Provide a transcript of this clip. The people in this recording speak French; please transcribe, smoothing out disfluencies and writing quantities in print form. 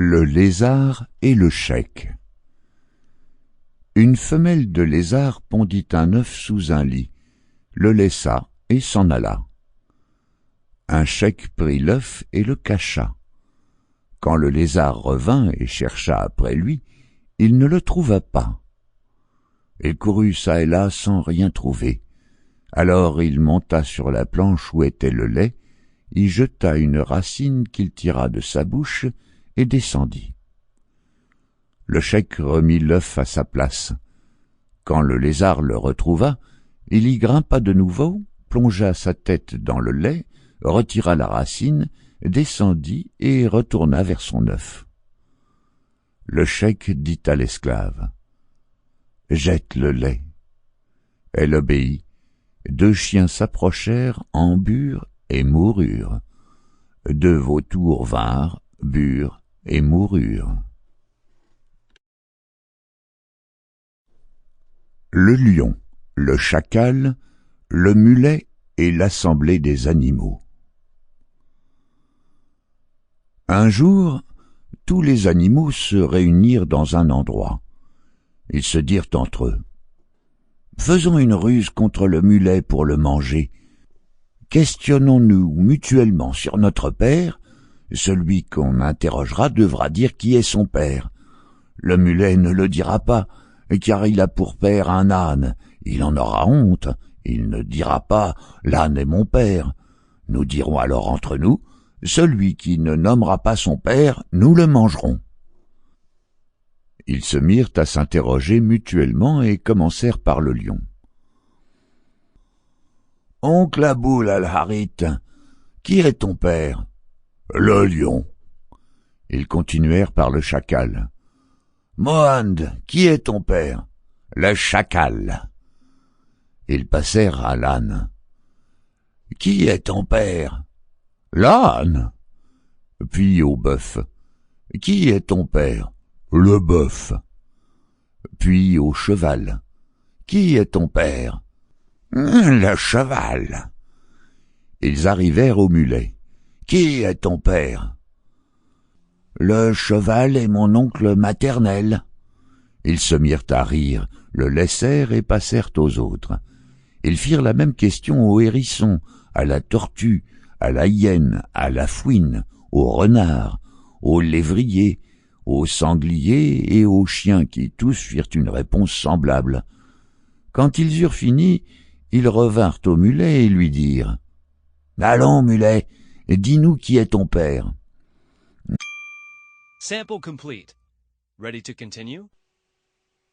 Le lézard et le chèque. Une femelle de lézard pondit un œuf sous un lit, le laissa et s'en alla. Un chèque prit l'œuf et le cacha. Quand le lézard revint et chercha après lui, il ne le trouva pas. Il courut çà et là sans rien trouver. Alors il monta sur la planche où était le lait, y jeta une racine qu'il tira de sa bouche et descendit. Le chèque remit l'œuf à sa place. Quand le lézard le retrouva, il y grimpa de nouveau, plongea sa tête dans le lait, retira la racine, descendit et retourna vers son œuf. Le chèque dit à l'esclave: « Jette le lait. » Elle obéit. 2 chiens s'approchèrent, en burent et moururent. 2 vautours vinrent, burent et moururent. Le lion, le chacal, le mulet et l'assemblée des animaux. Un jour, tous les animaux se réunirent dans un endroit. Ils se dirent entre eux: « Faisons une ruse contre le mulet pour le manger. Questionnons-nous mutuellement sur notre père. Celui qu'on interrogera devra dire qui est son père. Le mulet ne le dira pas, car il a pour père un âne. Il en aura honte. Il ne dira pas « l'âne est mon père ». Nous dirons alors entre nous: celui qui ne nommera pas son père, nous le mangerons. » Ils se mirent à s'interroger mutuellement et commencèrent par le lion. « Oncle Aboul al-Harith, qui est ton père? »« Le lion. » Ils continuèrent par le chacal. « Mohand, qui est ton père? »« Le chacal. » Ils passèrent à l'âne. « Qui est ton père? »« L'âne. » Puis au bœuf. « Qui est ton père? » Le bœuf. Puis au cheval. « Qui est ton père? » Le cheval. Ils arrivèrent au mulet. « Qui est ton père? » Le cheval est mon oncle maternel. Ils se mirent à rire, le laissèrent et passèrent aux autres. Ils firent la même question au hérisson, à la tortue, à la hyène, à la fouine, au renard, au lévrier, aux sangliers et aux chiens qui tous firent une réponse semblable. Quand ils eurent fini, ils revinrent au mulet et lui dirent: « Allons, mulet, dis-nous qui est ton père. » Sample complete. Ready to continue?